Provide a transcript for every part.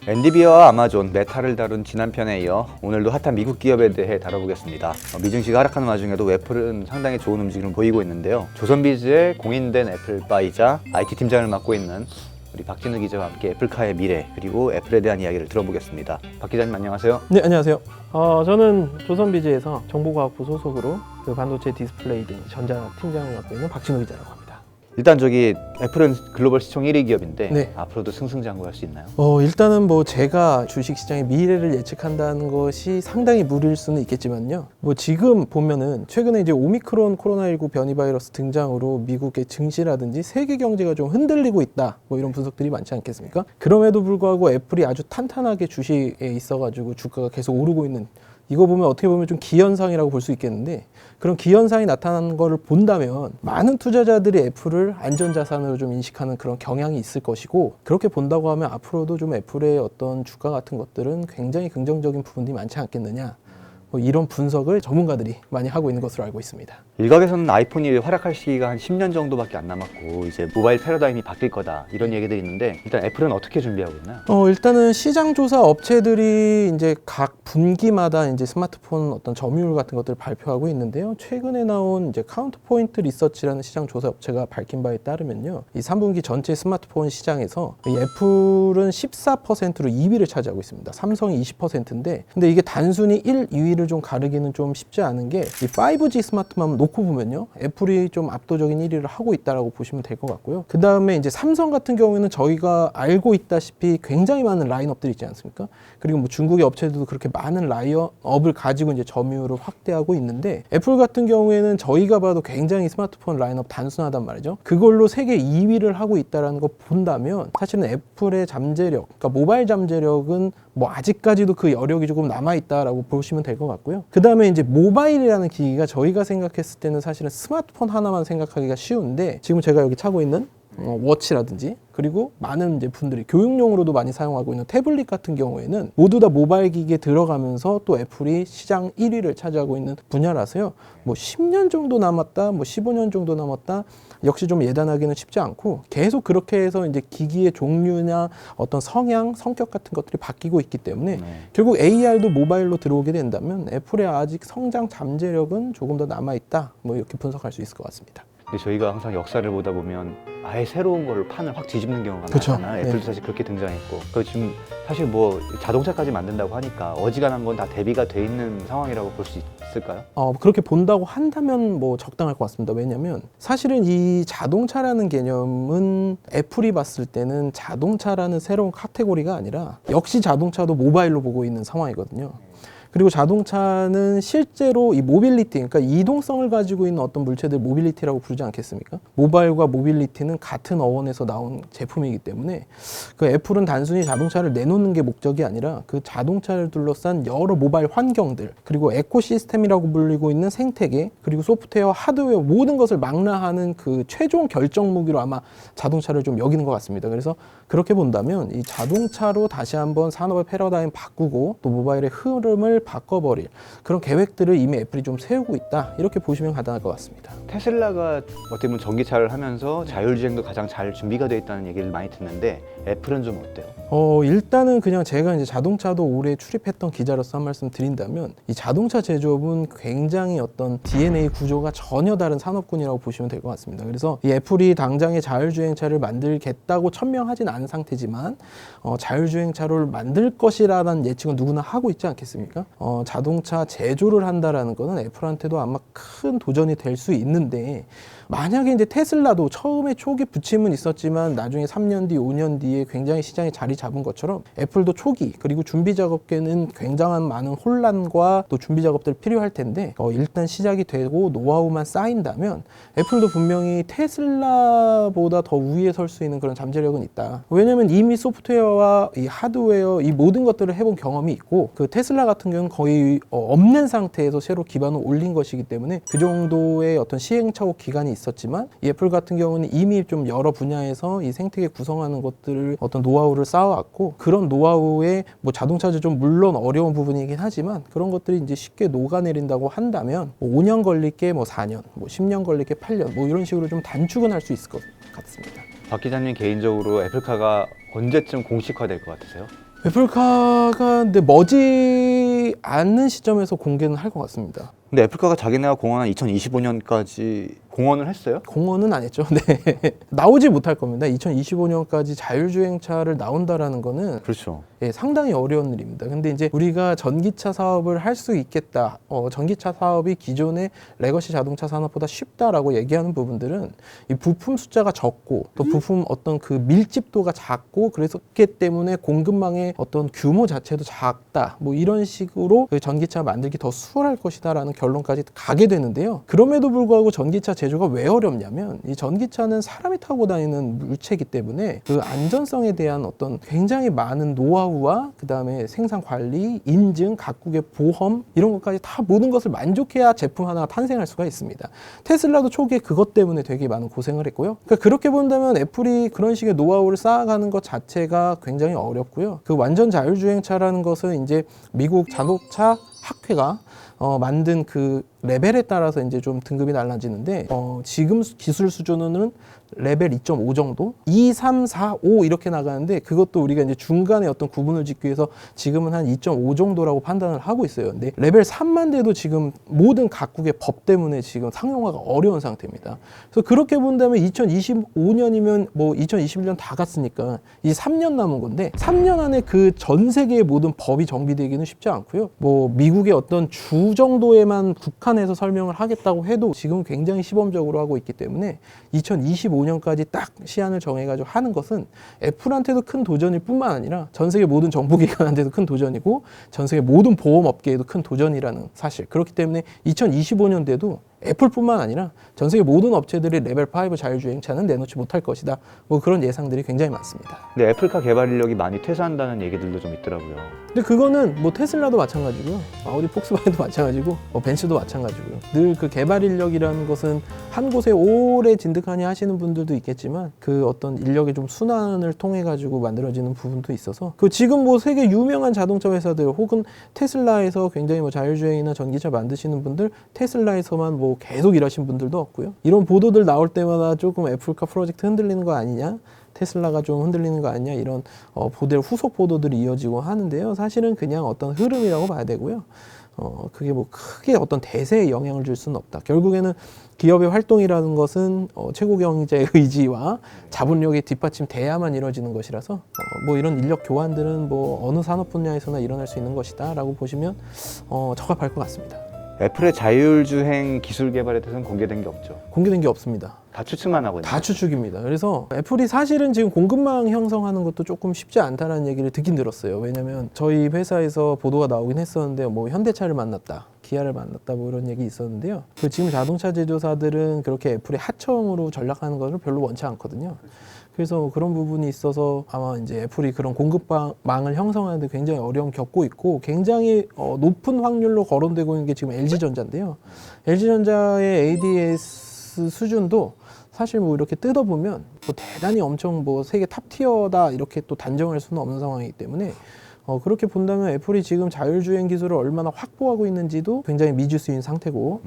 엔비디아와 아마존, 메타를 다룬 지난 편에 이어 오늘도 핫한 미국 기업에 대해 다뤄보겠습니다. 미증시가 하락하는 와중에도 애플은 상당히 좋은 움직임을 보이고 있는데요. 조선비즈의 공인된 애플바이자 IT 팀장을 맡고 있는 우리 박진우 기자와 함께 애플카의 미래 그리고 애플에 대한 이야기를 들어보겠습니다. 박 기자님 안녕하세요. 네, 안녕하세요. 저는 조선비즈에서 정보과학부 소속으로 그 반도체 디스플레이 등 전자 팀장을 맡고 있는 박진우 기자라고 합니다. 일단 애플은 글로벌 시총 1위 기업인데 네. 앞으로도 승승장구할 수 있나요? 일단은 제가 주식시장의 미래를 예측한다는 것이 상당히 무리일 수는 있겠지만요. 지금 보면은 최근에 이제 오미크론 코로나19 변이 바이러스 등장으로 미국의 증시라든지 세계 경제가 좀 흔들리고 있다. 이런 분석들이 많지 않겠습니까? 그럼에도 불구하고 애플이 아주 탄탄하게 주식에 있어가지고 주가가 계속 오르고 있는, 이거 보면 어떻게 보면 좀 기현상이라고 볼 수 있겠는데, 그런 기현상이 나타나는 것을 본다면 많은 투자자들이 애플을 안전자산으로 좀 인식하는 그런 경향이 있을 것이고, 그렇게 본다고 하면 앞으로도 좀 애플의 어떤 주가 같은 것들은 굉장히 긍정적인 부분이 많지 않겠느냐, 이런 분석을 전문가들이 많이 하고 있는 것으로 알고 있습니다. 일각에서는 아이폰이 활약할 시기가 한 10년 정도밖에 안 남았고 이제 모바일 패러다임이 바뀔 거다 이런 얘기들이 있는데, 일단 애플은 어떻게 준비하고 있나요? 일단은 시장 조사 업체들이 이제 각 분기마다 이제 스마트폰 어떤 점유율 같은 것들을 발표하고 있는데요. 최근에 나온 이제 카운트포인트 리서치라는 시장 조사 업체가 밝힌 바에 따르면요, 이 3분기 전체 스마트폰 시장에서 이 애플은 14%로 2위를 차지하고 있습니다. 삼성이 20%인데, 근데 이게 단순히 1, 2위를 좀 가르기는 좀 쉽지 않은 게, 이 5G 스마트만 놓고 보면요, 애플이 좀 압도적인 1위를 하고 있다라고 보시면 될 것 같고요. 그 다음에 이제 삼성 같은 경우에는 저희가 알고 있다시피 굉장히 많은 라인업들이 있지 않습니까? 그리고 중국의 업체들도 그렇게 많은 라인업을 가지고 이제 점유율을 확대하고 있는데, 애플 같은 경우에는 저희가 봐도 굉장히 스마트폰 라인업 단순하단 말이죠. 그걸로 세계 2위를 하고 있다라는 거 본다면 사실은 애플의 잠재력, 그러니까 모바일 잠재력은 아직까지도 그 여력이 조금 남아있다라고 보시면 될 것 같고요. 그 다음에 이제 모바일이라는 기기가 저희가 생각했을 때는 사실은 스마트폰 하나만 생각하기가 쉬운데, 지금 제가 여기 차고 있는 워치라든지, 그리고 많은 이제 분들이 교육용으로도 많이 사용하고 있는 태블릿 같은 경우에는 모두 다 모바일 기기에 들어가면서 또 애플이 시장 1위를 차지하고 있는 분야라서요. 10년 정도 남았다, 15년 정도 남았다, 역시 좀 예단하기는 쉽지 않고, 계속 그렇게 해서 이제 기기의 종류나 어떤 성향, 성격 같은 것들이 바뀌고 있기 때문에 결국 AR도 모바일로 들어오게 된다면 애플의 아직 성장 잠재력은 조금 더 남아있다, 이렇게 분석할 수 있을 것 같습니다. 저희가 항상 역사를 보다 보면 아예 새로운 거를 판을 확 뒤집는 경우가 그쵸. 많잖아요. 애플도 네. 사실 그렇게 등장했고, 지금 사실 자동차까지 만든다고 하니까 어지간한 건 다 대비가 돼 있는 상황이라고 볼 수 있을까요? 그렇게 본다고 한다면 적당할 것 같습니다. 왜냐하면 사실은 이 자동차라는 개념은 애플이 봤을 때는 자동차라는 새로운 카테고리가 아니라 역시 자동차도 모바일로 보고 있는 상황이거든요. 그리고 자동차는 실제로 이 모빌리티, 그러니까 이동성을 가지고 있는 어떤 물체들 모빌리티라고 부르지 않겠습니까? 모바일과 모빌리티는 같은 어원에서 나온 제품이기 때문에 그 애플은 단순히 자동차를 내놓는 게 목적이 아니라 그 자동차를 둘러싼 여러 모바일 환경들, 그리고 에코시스템이라고 불리고 있는 생태계, 그리고 소프트웨어, 하드웨어 모든 것을 망라하는 그 최종 결정 무기로 아마 자동차를 좀 여기는 것 같습니다. 그래서 그렇게 본다면 이 자동차로 다시 한번 산업의 패러다임 바꾸고 또 모바일의 흐름을 바꿔버릴 그런 계획들을 이미 애플이 좀 세우고 있다, 이렇게 보시면 가능할 것 같습니다. 테슬라가 어떻게 보면 전기차를 하면서 자율주행도 가장 잘 준비가 되어 있다는 얘기를 많이 듣는데 애플은 좀 어때요? 일단은 그냥 제가 이제 자동차도 오래 출입했던 기자로서 한 말씀 드린다면, 이 자동차 제조업은 굉장히 어떤 DNA 구조가 전혀 다른 산업군이라고 보시면 될 것 같습니다. 그래서 이 애플이 당장에 자율주행차를 만들겠다고 천명하진 않은 상태지만 자율주행차를 만들 것이라는 예측은 누구나 하고 있지 않겠습니까? 자동차 제조를 한다라는 거는 애플한테도 아마 큰 도전이 될 수 있는데, 만약에 이제 테슬라도 처음에 초기 부침은 있었지만 나중에 3년 뒤, 5년 뒤에 굉장히 시장에 자리 잡은 것처럼 애플도 초기 그리고 준비 작업에는 굉장한 많은 혼란과 또 준비 작업들이 필요할 텐데, 일단 시작이 되고 노하우만 쌓인다면 애플도 분명히 테슬라보다 더 우위에 설 수 있는 그런 잠재력은 있다. 왜냐면 이미 소프트웨어와 이 하드웨어 이 모든 것들을 해본 경험이 있고, 그 테슬라 같은 경우는 거의 없는 상태에서 새로 기반을 올린 것이기 때문에 그 정도의 어떤 시행착오 기간이 있었지만, 이 애플 같은 경우는 이미 좀 여러 분야에서 이 생태계 구성하는 것들을 어떤 노하우를 쌓아왔고, 그런 노하우에 자동차 제조 물론 어려운 부분이긴 하지만 그런 것들이 이제 쉽게 녹아내린다고 한다면 5년 걸릴 게 4년, 10년 걸릴 게 8년 이런 식으로 좀 단축은 할 수 있을 것 같습니다. 박 기자님 개인적으로 애플카가 언제쯤 공식화될 것 같으세요? 애플카가 근데 머지 않는 시점에서 공개는 할 것 같습니다. 근데 애플카가 자기네가 공언한 2025년까지 공언을 했어요? 공언은 안 했죠. 네. 나오지 못할 겁니다. 2025년까지 자율주행차를 나온다라는 거는 그렇죠. 예, 상당히 어려운 일입니다. 근데 이제 우리가 전기차 사업을 할 수 있겠다. 전기차 사업이 기존의 레거시 자동차 산업보다 쉽다라고 얘기하는 부분들은 이 부품 숫자가 적고 또 부품 어떤 그 밀집도가 작고 그랬기 때문에 공급망의 어떤 규모 자체도 작다. 뭐 이런 식으로 그 전기차 만들기 더 수월할 것이다라는 결론까지 가게 되는데요. 그럼에도 불구하고 전기차 제조가 왜 어렵냐면 이 전기차는 사람이 타고 다니는 물체이기 때문에 그 안전성에 대한 어떤 굉장히 많은 노하우와 그다음에 생산 관리, 인증, 각국의 보험 이런 것까지 다 모든 것을 만족해야 제품 하나가 탄생할 수가 있습니다. 테슬라도 초기에 그것 때문에 되게 많은 고생을 했고요. 그러니까 그렇게 본다면 애플이 그런 식의 노하우를 쌓아가는 것 자체가 굉장히 어렵고요. 그 완전 자율주행차라는 것은 이제 미국 자동차 학회가 만든 그 레벨에 따라서 이제 좀 등급이 달라지는데 지금 기술 수준은 레벨 2.5 정도, 2, 3, 4, 5 이렇게 나가는데 그것도 우리가 이제 중간에 어떤 구분을 짓기 위해서 지금은 한 2.5 정도라고 판단을 하고 있어요. 근데 레벨 3만 돼도 지금 모든 각국의 법 때문에 지금 상용화가 어려운 상태입니다. 그래서 그렇게 본다면 2025년이면 뭐 2021년 다 갔으니까 이제 3년 남은 건데 3년 안에 그 전 세계의 모든 법이 정비되기는 쉽지 않고요. 뭐 미국의 어떤 주 정도에만 국한해서 설명을 하겠다고 해도 지금 굉장히 시범적으로 하고 있기 때문에 2025년까지 딱 시한을 정해가지고 하는 것은 애플한테도 큰 도전일 뿐만 아니라 전 세계 모든 정부기관한테도 큰 도전이고 전 세계 모든 보험업계에도 큰 도전이라는 사실. 그렇기 때문에 2025년대도 애플뿐만 아니라 전 세계 모든 업체들이 레벨 5 자율주행차는 내놓지 못할 것이다. 뭐 그런 예상들이 굉장히 많습니다. 근데 애플카 개발 인력이 많이 퇴사한다는 얘기들도 좀 있더라고요. 근데 그거는 뭐 테슬라도 마찬가지고요. 아우디 폭스바겐도 마찬가지고 벤츠도 마찬가지고요. 늘 그 개발 인력이라는 것은 한 곳에 오래 진득하니 하시는 분들도 있겠지만 그 어떤 인력의 좀 순환을 통해 가지고 만들어지는 부분도 있어서 그 지금 뭐 세계 유명한 자동차 회사들 혹은 테슬라에서 굉장히 뭐 자율주행이나 전기차 만드시는 분들 테슬라에서만 뭐 계속 일하신 분들도 없고요. 이런 보도들 나올 때마다 조금 애플카 프로젝트 흔들리는 거 아니냐? 테슬라가 좀 흔들리는 거 아니냐? 이런 후속 보도들이 이어지고 하는데요. 사실은 그냥 어떤 흐름이라고 봐야 되고요. 그게 뭐 크게 어떤 대세에 영향을 줄 수는 없다. 결국에는 기업의 활동이라는 것은 최고 경제의 의지와 자본력이 뒷받침돼야만 이루어지는 것이라서 뭐 이런 인력 교환들은 뭐 어느 산업 분야에서나 일어날 수 있는 것이다라고 보시면 적합할 것 같습니다. 애플의 자율주행 기술 개발에 대해서는 공개된 게 없죠. 공개된 게 없습니다. 다 추측만 하고 있는 다 추측입니다. 그래서 애플이 사실은 지금 공급망 형성하는 것도 조금 쉽지 않다는 얘기를 듣긴 들었어요. 왜냐면 저희 회사에서 보도가 나오긴 했었는데 뭐 현대차를 만났다, 기아를 만났다 뭐 이런 얘기 있었는데요. 그 지금 자동차 제조사들은 그렇게 애플의 하청으로 전략하는 것을 별로 원치 않거든요. 그래서 그런 부분이 있어서 아마 이제 애플이 그런 공급망을 형성하는데 굉장히 어려움 겪고 있고 굉장히 높은 확률로 거론되고 있는 게 지금 LG전자인데요. LG전자의 ADS 수준도 사실 뭐 이렇게 뜯어보면 뭐 대단히 엄청 뭐 세계 탑티어다 이렇게 또 단정할 수는 없는 상황이기 때문에 그렇게 본다면 애플이 지금 자율주행 기술을 얼마나 확보하고 있는지도 굉장히 미지수인 상태고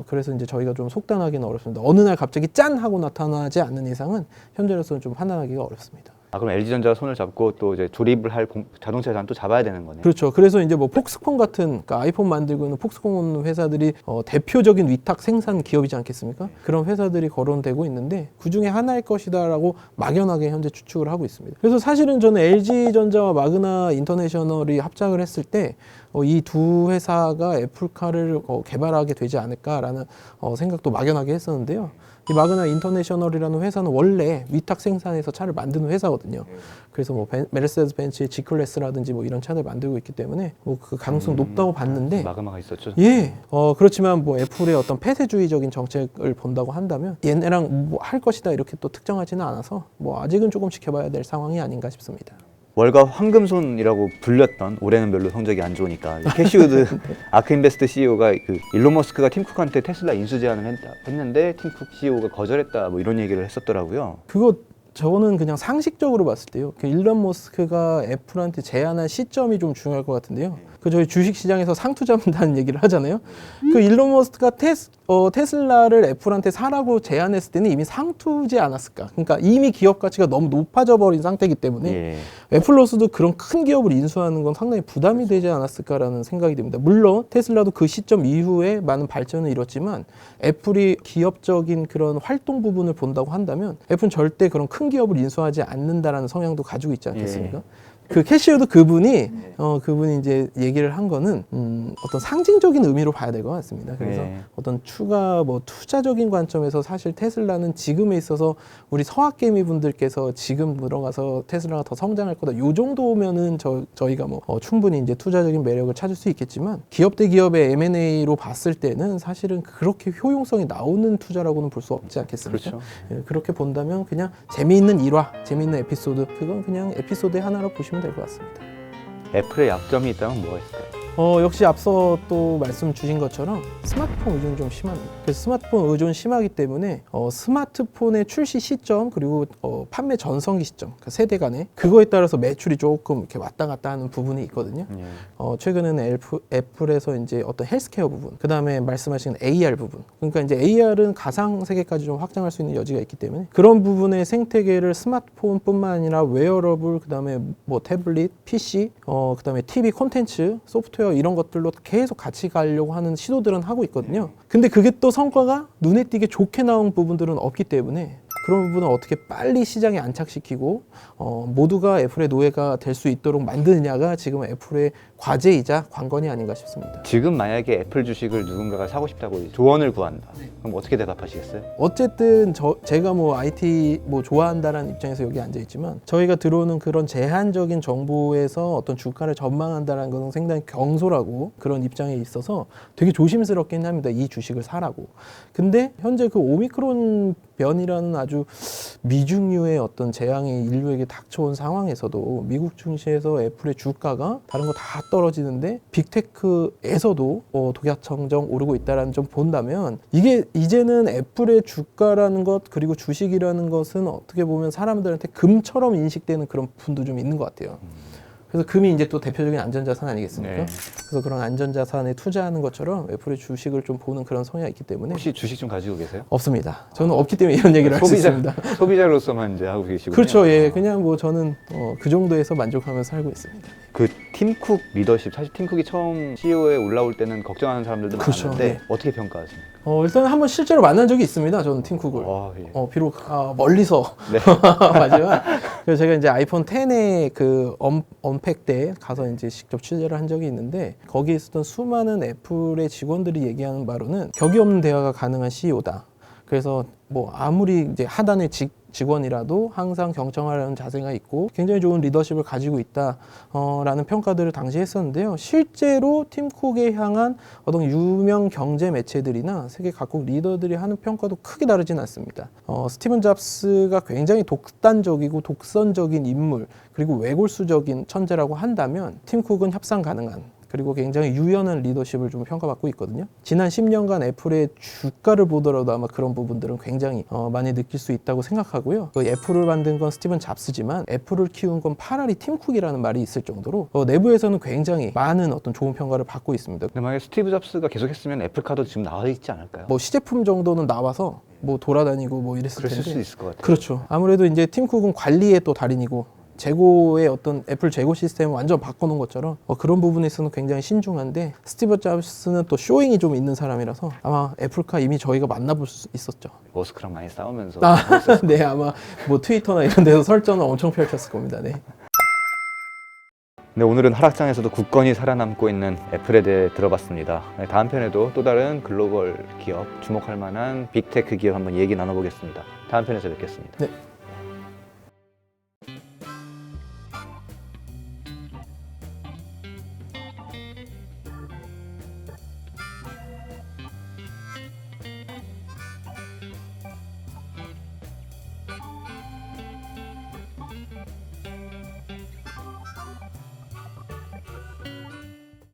그래서 이제 저희가 좀 속단하기는 어렵습니다. 어느 날 갑자기 짠 하고 나타나지 않는 이상은 현재로서는 좀 판단하기가 어렵습니다. 그럼 LG전자가 손을 잡고 또 이제 조립을 할 자동차 회사는 또 잡아야 되는 거네. 그렇죠. 그래서 이제 뭐 폭스콘 같은 그러니까 아이폰 만들고 있는 폭스콘 회사들이 대표적인 위탁 생산 기업이지 않겠습니까? 그런 회사들이 거론되고 있는데 그 중에 하나일 것이다라고 막연하게 현재 추측을 하고 있습니다. 그래서 사실은 저는 LG전자와 마그나 인터내셔널이 합작을 했을 때 이 두 회사가 애플카를 개발하게 되지 않을까라는 생각도 막연하게 했었는데요. 이 마그나 인터내셔널이라는 회사는 원래 위탁 생산해서 차를 만드는 회사거든요. 그래서 뭐 메르세데스 벤츠의 G클래스라든지 뭐 이런 차들 만들고 있기 때문에 뭐 그 가능성 높다고 봤는데 마그마가 있었죠. 예. 그렇지만 뭐 애플의 어떤 폐쇄주의적인 정책을 본다고 한다면 얘네랑 뭐 할 것이다 이렇게 또 특정하지는 않아서 뭐 아직은 조금 지켜봐야 될 상황이 아닌가 싶습니다. 월가 황금손이라고 불렸던 올해는 별로 성적이 안 좋으니까 캐시우드 아크인베스트 CEO가 그 일론 머스크가 팀 쿡한테 테슬라 인수 제안을 했는데 팀 쿡 CEO가 거절했다 뭐 이런 얘기를 했었더라고요. 그거 저는 그냥 상식적으로 봤을 때요. 그 일론 머스크가 애플한테 제안한 시점이 좀 중요할 것 같은데요. 그 저희 주식 시장에서 상투잡는다는 얘기를 하잖아요. 그 일론 머스크가 테슬라를 애플한테 사라고 제안했을 때는 이미 상투지 않았을까. 그러니까 이미 기업 가치가 너무 높아져 버린 상태이기 때문에 예. 애플로서도 그런 큰 기업을 인수하는 건 상당히 부담이 되지 않았을까라는 생각이 듭니다. 물론 테슬라도 그 시점 이후에 많은 발전을 이뤘지만 애플이 기업적인 그런 활동 부분을 본다고 한다면 애플은 절대 그런 큰 기업을 인수하지 않는다라는 성향도 가지고 있지 않겠습니까? 예. 그 캐시어도 그분이 이제 얘기를 한 거는 어떤 상징적인 의미로 봐야 될 것 같습니다. 그래서 네. 어떤 추가 뭐 투자적인 관점에서 사실 테슬라는 지금에 있어서 우리 서학개미 분들께서 지금 들어가서 테슬라가 더 성장할 거다. 요 정도면은 저희가 뭐 충분히 이제 투자적인 매력을 찾을 수 있겠지만 기업 대 기업의 M&A로 봤을 때는 사실은 그렇게 효용성이 나오는 투자라고는 볼 수 없지 않겠습니까? 그렇죠. 예, 그렇게 본다면 그냥 재미있는 일화, 재미있는 에피소드 그건 그냥 에피소드의 하나로 보시면 될 것 같습니다. 애플의 약점이 있다면 뭐가 있을까요? 역시 앞서 또 말씀 주신 것처럼 스마트폰 의존이 좀 심합니다. 그래서 스마트폰 의존 심하기 때문에 스마트폰의 출시 시점 그리고 판매 전성기 시점, 그러니까 세대 간에 그거에 따라서 매출이 조금 이렇게 왔다 갔다 하는 부분이 있거든요. 예. 최근에는 애플에서 이제 어떤 헬스케어 부분, 그 다음에 말씀하신 AR 부분. 그러니까 이제 AR은 가상 세계까지 좀 확장할 수 있는 여지가 있기 때문에 그런 부분의 생태계를 스마트폰뿐만 아니라 웨어러블, 그 다음에 뭐 태블릿, PC, 그 다음에 TV 콘텐츠, 소프트웨어 이런 것들로 계속 같이 가려고 하는 시도들은 하고 있거든요. 근데 그게 또 성과가 눈에 띄게 좋게 나온 부분들은 없기 때문에 그런 부분을 어떻게 빨리 시장에 안착시키고 모두가 애플의 노예가 될 수 있도록 만드느냐가 지금 애플의 과제이자 관건이 아닌가 싶습니다. 지금 만약에 애플 주식을 누군가가 사고 싶다고 조언을 구한다. 그럼 어떻게 대답하시겠어요? 어쨌든 제가 뭐 IT 뭐 좋아한다라는 입장에서 여기 앉아 있지만 저희가 들어오는 그런 제한적인 정보에서 어떤 주가를 전망한다라는 것은 상당히 경솔하고 그런 입장에 있어서 되게 조심스럽긴 합니다. 이 주식을 사라고. 근데 현재 그 오미크론 변이라는 아주 미중류의 어떤 재앙이 인류에게 닥쳐온 상황에서도 미국 증시에서 애플의 주가가 다른 거 다 떨어지는데 빅테크에서도 독야청정 오르고 있다라는 점 본다면 이게 이제는 애플의 주가라는 것 그리고 주식이라는 것은 어떻게 보면 사람들한테 금처럼 인식되는 그런 부분도 좀 있는 것 같아요. 그래서 금이 이제 또 대표적인 안전자산 아니겠습니까? 네. 그래서 그런 안전자산에 투자하는 것처럼 애플의 주식을 좀 보는 그런 성향이 있기 때문에 혹시 주식 좀 가지고 계세요? 없습니다. 저는 없기 때문에 이런 얘기를 할 수 있습니다. 소비자로서만 이제 하고 계시군요. 그렇죠. 예, 그냥 뭐 저는 그 정도에서 만족하면서 살고 있습니다. 그 팀 쿡 리더십, 사실 팀 쿡이 처음 CEO에 올라올 때는 걱정하는 사람들도 그렇죠. 많았는데 네. 어떻게 평가하십니까? 일단 한번 실제로 만난 적이 있습니다. 저는 팀 쿡을. 예. 비록 멀리서 네. 하지만 그래서 제가 이제 아이폰 10의 그 언팩 때 가서 이제 직접 취재를 한 적이 있는데 거기에 있었던 수많은 애플의 직원들이 얘기하는 바로는 격이 없는 대화가 가능한 CEO다. 그래서 뭐 아무리 이제 하단의 직원이라도 항상 경청하려는 자세가 있고 굉장히 좋은 리더십을 가지고 있다라는 평가들을 당시에 했었는데요. 실제로 팀 쿡에 향한 어떤 유명 경제 매체들이나 세계 각국 리더들이 하는 평가도 크게 다르진 않습니다. 스티븐 잡스가 굉장히 독단적이고 독선적인 인물 그리고 외골수적인 천재라고 한다면 팀 쿡은 협상 가능한 그리고 굉장히 유연한 리더십을 좀 평가받고 있거든요. 지난 10년간 애플의 주가를 보더라도 아마 그런 부분들은 굉장히 많이 느낄 수 있다고 생각하고요. 애플을 만든 건 스티븐 잡스지만 애플을 키운 건 파라리 팀 쿡이라는 말이 있을 정도로 내부에서는 굉장히 많은 어떤 좋은 평가를 받고 있습니다. 근데 만약에 스티브 잡스가 계속했으면 애플카도 지금 나와 있지 않을까요? 뭐 시제품 정도는 나와서 뭐 돌아다니고 뭐 이랬을 그랬을 텐데. 수 있을 것 같아요. 그렇죠. 아무래도 이제 팀 쿡은 관리의 또 달인이고 재고의 어떤 애플 재고 시스템을 완전 바꿔놓은 것처럼 그런 부분에 있어서는 굉장히 신중한데 스티브 잡스는 또 쇼잉이 좀 있는 사람이라서 아마 애플카 이미 저희가 만나볼 수 있었죠. 머스크랑 많이 싸우면서 네, 아마 뭐 트위터나 이런 데서 설전을 엄청 펼쳤을 겁니다. 네. 네, 오늘은 하락장에서도 굳건히 살아남고 있는 애플에 대해 들어봤습니다. 네, 다음 편에도 또 다른 글로벌 기업, 주목할 만한 빅테크 기업 한번 얘기 나눠보겠습니다. 다음 편에서 뵙겠습니다. 네.